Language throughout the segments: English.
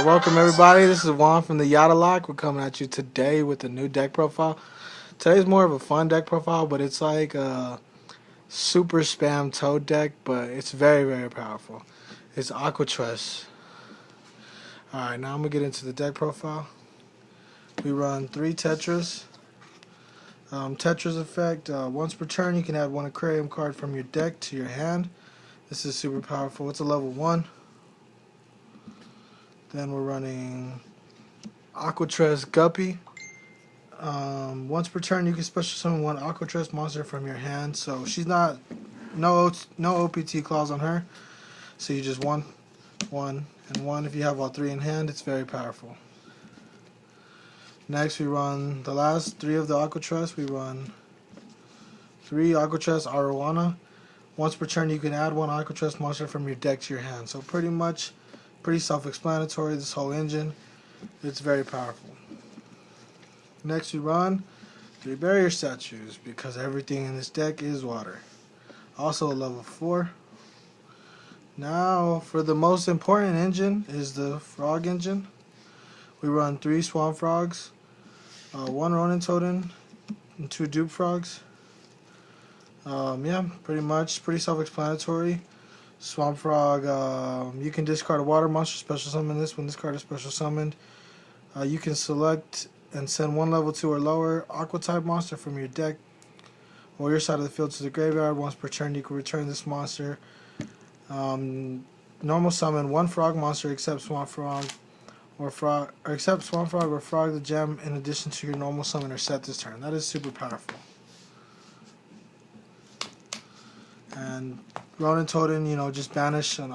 welcome everybody. This is Juan from the Yada Lock. We're coming at you today with a new deck profile. Today's more of a fun deck profile, but it's like a super spam toad deck, but it's very, very powerful. It's Aquaactress. Alright, now I'm going to get into the deck profile. We run 3 Tetras. Tetras effect, once per turn you can add 1 aquarium card from your deck to your hand. This is super powerful. It's a level 1. Then we're running Aquaactress Guppy. Once per turn, you can special summon 1 Aquaactress monster from your hand. So she's not no OPT clause on her. So you just 1, 1, and 1. If you have all 3 in hand, it's very powerful. Next, we run the last 3 of the Aquaactress. We run 3 Aquaactress Arowana. Once per turn, you can add 1 Aquaactress monster from your deck to your hand. So pretty self-explanatory, this whole engine. It's very powerful. Next we run 3 barrier statues because everything in this deck is water. Also a level 4. Now for the most important engine is the frog engine. We run 3 swamp frogs, 1 Ronin totem, and 2 dupe frogs. Yeah, pretty self-explanatory. Swamp Frog, you can discard a water monster, special summon this. When this card is special summoned, you can select and send 1 level 2 or lower aqua type monster from your deck or your side of the field to the graveyard. Once per turn, you can return this monster. Normal summon 1 frog monster except Swamp Frog or Frog the gem in addition to your normal summoner set this turn. That is super powerful. And Ronin Totem, just banish an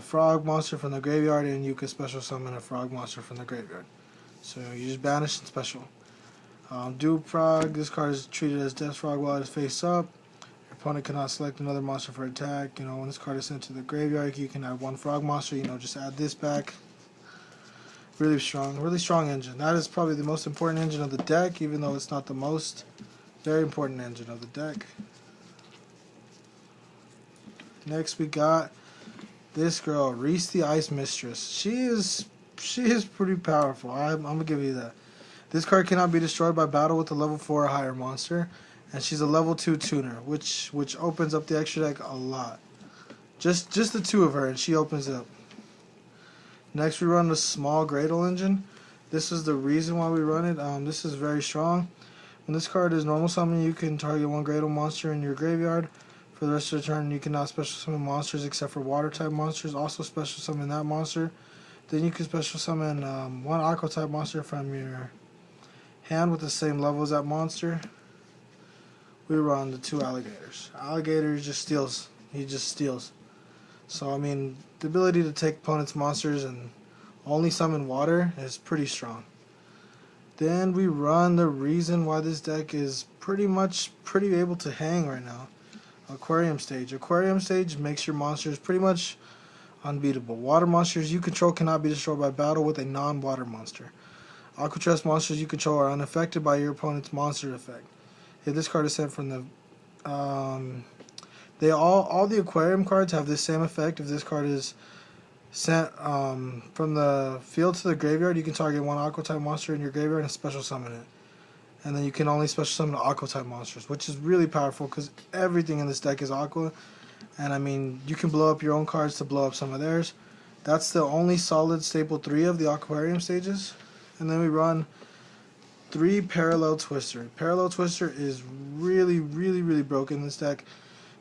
frog monster from the graveyard, and you can special summon a frog monster from the graveyard. So you just banish and special. Dupe Frog, this card is treated as Death Frog while it is face up. Your opponent cannot select another monster for attack. When this card is sent to the graveyard, you can add 1 frog monster, just add this back. Really strong engine. That is probably the most important engine of the deck, even though it's not the most. Very important engine of the deck. Next we got this girl, Reese the Ice Mistress. She is pretty powerful. I'm gonna give you that. This card cannot be destroyed by battle with a level 4 or higher monster, and she's a level 2 tuner, which opens up the extra deck a lot. Just the 2 of her, and she opens it up. Next we run the small Gradle engine. This is the reason why we run it. This is very strong. When this card is normal summon, you can target 1 Gradle monster in your graveyard. For the rest of the turn, you cannot special summon monsters except for water type monsters. Also special summon that monster. Then you can special summon 1 aqua type monster from your hand with the same level as that monster. We run the 2 alligators. Alligator just steals. He just steals. So the ability to take opponent's monsters and only summon water is pretty strong. Then we run the reason why this deck is pretty able to hang right now. Aquarium Stage. Aquarium Stage makes your monsters pretty much unbeatable. Water monsters you control cannot be destroyed by battle with a non-water monster. Aquaactress monsters you control are unaffected by your opponent's monster effect. If this card is sent from the all the aquarium cards have this same effect. If this card is sent from the field to the graveyard, you can target 1 aqua type monster in your graveyard and special summon it. And then you can only special summon aqua type monsters, which is really powerful because everything in this deck is aqua. And you can blow up your own cards to blow up some of theirs. That's the only solid staple 3 of the aquarium stages. And then we run 3 Parallel Twister. Parallel Twister is really broken in this deck.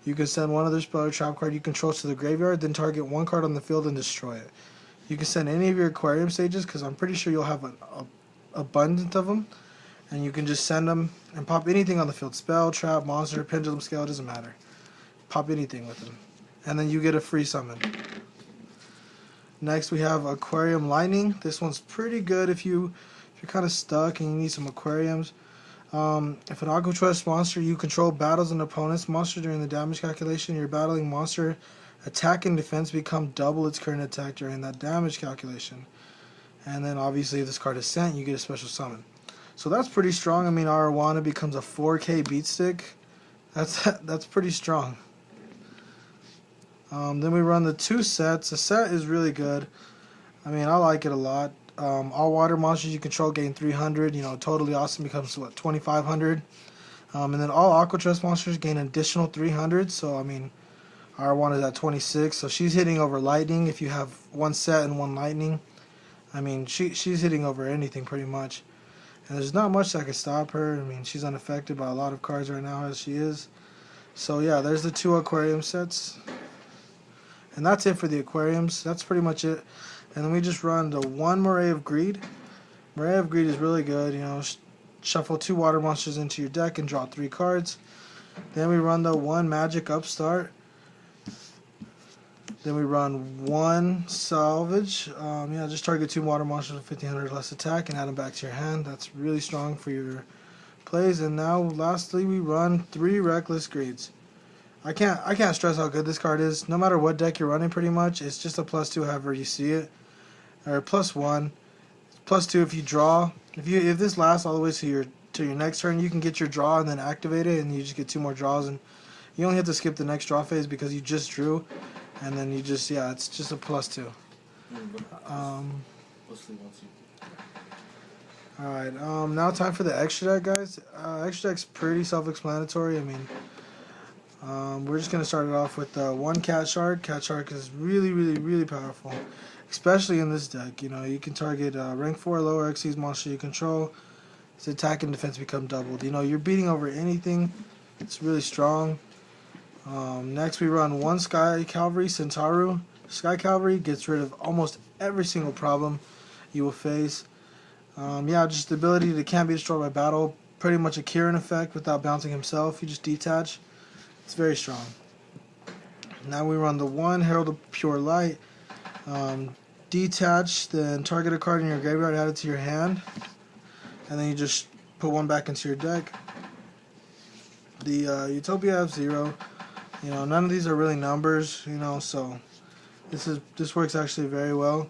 You can send 1 other spell or trap card you control to the graveyard, then target 1 card on the field and destroy it. You can send any of your aquarium stages because I'm pretty sure you'll have an abundance of them. And you can just send them and pop anything on the field. Spell, trap, monster, pendulum scale, it doesn't matter. Pop anything with them. And then you get a free summon. Next we have Aquarium Lightning. This one's pretty good if you're kind of stuck and you need some aquariums. If an Aquaactress monster you control battles an opponent's monster during the damage calculation, your battling monster attack and defense become double its current attack during that damage calculation. And then obviously if this card is sent, you get a special summon. So that's pretty strong. Arowana becomes a 4K beat stick. That's pretty strong. Then we run the 2 sets. The set is really good. I mean, I like it a lot. All water monsters you control gain 300. You know, totally awesome becomes what, 2,500. And then all Aquaactress monsters gain an additional 300. So I mean, our one is at 26. So she's hitting over lightning. If you have one set and one lightning, I mean, she's hitting over anything pretty much. And there's not much that can stop her. I mean, she's unaffected by a lot of cards right now as she is. So yeah, there's the 2 aquarium sets. And that's it for the aquariums. That's pretty much it. And then we just run the 1 Moray of Greed. Moray of Greed is really good. You know, shuffle 2 water monsters into your deck and draw 3 cards. Then we run the 1 Magic Upstart. Then we run 1 Salvage. Yeah, just target 2 water monsters with 1,500 less attack and add them back to your hand. That's really strong for your plays. And now, lastly, we run 3 Reckless Greeds. I can't stress how good this card is. No matter what deck you're running, pretty much, it's just a +2 however you see it, or +1, +2 if you draw. If this lasts all the way to your next turn, you can get your draw and then activate it, and you just get 2 more draws, and you only have to skip the next draw phase because you just drew, and then you just it's just a +2. Alright, now time for the extra deck, guys. Extra deck's pretty self-explanatory. I mean, we're just going to start it off with 1 Cat Shark. Cat Shark is really, really, really powerful, especially in this deck. You know, you can target rank 4 or lower Xyz monster you control. Its attack and defense become doubled. You know, you're beating over anything. It's really strong. Next, we run 1 Sky Cavalry Centauru. Sky Cavalry gets rid of almost every single problem you will face. Yeah, just the ability to can't be destroyed by battle. Pretty much a Kieran effect without bouncing himself. You just detach. It's very strong. Now we run the 1 Herald of Pure Light. Detach, then target a card in your graveyard, add it to your hand, and then you just put 1 back into your deck. The Utopia F-Zero. You know, none of these are really numbers. You know, so this works actually very well.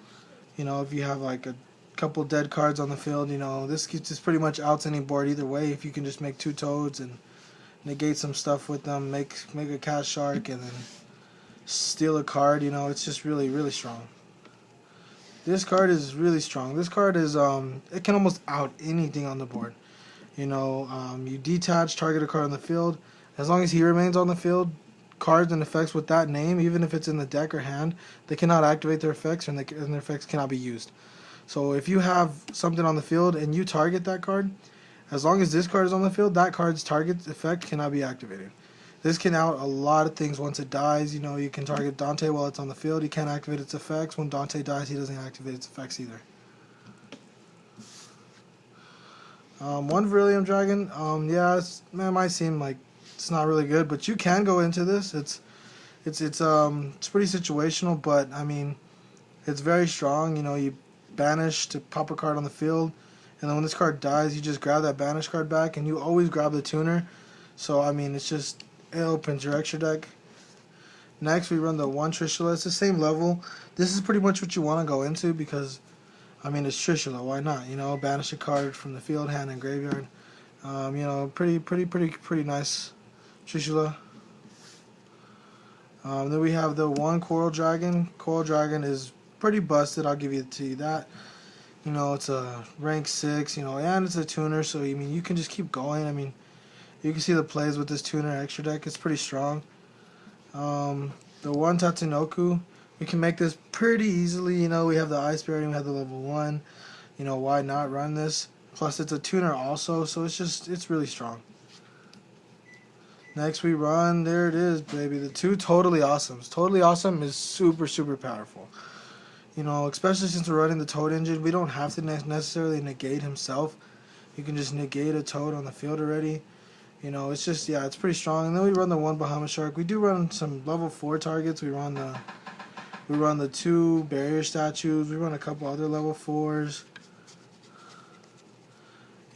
You know, if you have like a couple dead cards on the field, you know, this just pretty much outs any board either way. If you can just make 2 toads and negate some stuff with them, make a Cat Shark, and then steal a card. You know, it's just really, really strong. This card is really strong. This card is it can almost out anything on the board. You know, you detach, target a card on the field. As long as he remains on the field, cards and effects with that name, even if it's in the deck or hand, they cannot activate their effects, and their effects cannot be used. So if you have something on the field and you target that card, as long as this card is on the field, that card's target effect cannot be activated. This can out a lot of things once it dies. You know, you can target Dante while it's on the field. He can't activate its effects. When Dante dies, he doesn't activate its effects either. 1 Virilium Dragon. Yeah, it might seem like it's not really good, but you can go into this. It's pretty situational, but I mean, it's very strong. You know, you banish to pop a card on the field, and then when this card dies, you just grab that banish card back, and you always grab the tuner. So I mean, it opens your extra deck. Next, we run the 1 Trishula. It's the same level. This is pretty much what you want to go into because, I mean, it's Trishula. Why not? You know, banish a card from the field, hand, and graveyard. You know, pretty nice Trishula. Then we have the 1 Coral Dragon. Coral Dragon is pretty busted. I'll give it to you that. You know, it's a rank 6. You know, and it's a tuner. So I mean, you can just keep going. I mean, you can see the plays with this tuner extra deck. It's pretty strong. The 1 Tatsunoku, we can make this pretty easily. You know, we have the Ice Berry, we have the level 1. You know, why not run this? Plus, it's a tuner also, so it's really strong. Next, we run, there it is, baby, the 2 Totally Awesomes. Totally Awesome is super, super powerful. You know, especially since we're running the Toad engine, we don't have to necessarily negate himself. You can just negate a Toad on the field already. You know, it's just, yeah, it's pretty strong. And then we run the 1 Bahamas Shark. We do run some level 4 targets. We run the 2 barrier statues. We run a couple other level 4s.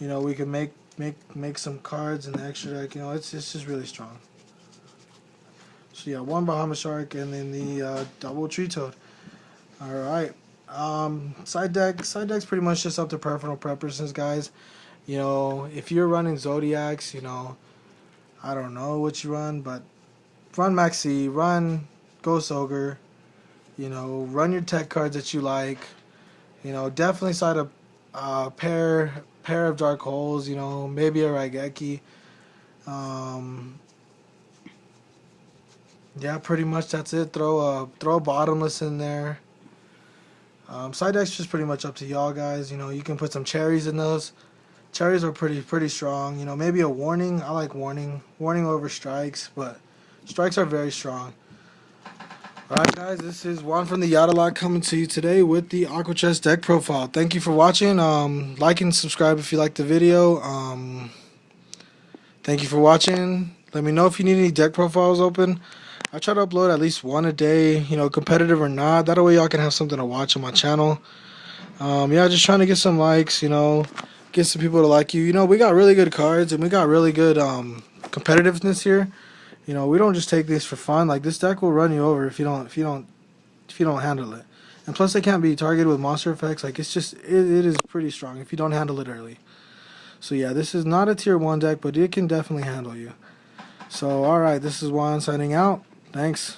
You know, we can make some cards in the extra deck. You know, it's just really strong. So yeah, 1 Bahamas Shark and then the double Tree Toad. All right. Side deck's pretty much just up to personal preferences, guys. You know, if you're running Zodiacs, you know, I don't know what you run, but run Maxi, run Ghost Ogre, you know, run your tech cards that you like. You know, definitely side a pair of Dark Holes. You know, maybe a Raigeki. Yeah, pretty much that's it. Throw a bottomless in there. Side deck's just pretty much up to y'all guys. You know, you can put some cherries in those. Cherries are pretty strong. You know, maybe a warning. I like warning. Warning over strikes, but strikes are very strong. Alright guys, this is Juan from the Yada coming to you today with the Aquaactress deck profile. Thank you for watching. Like and subscribe if you liked the video. Thank you for watching. Let me know if you need any deck profiles open. I try to upload at least one a day, you know, competitive or not. That way y'all can have something to watch on my channel. Yeah, just trying to get some likes, you know, get some people to like you. You know, we got really good cards and we got really good competitiveness here. You know, we don't just take this for fun. Like, this deck will run you over if you don't handle it. And plus, they can't be targeted with monster effects. Like, it's just it is pretty strong if you don't handle it early. So yeah, this is not a tier 1 deck, but it can definitely handle you. So alright, this is Juan signing out. Thanks.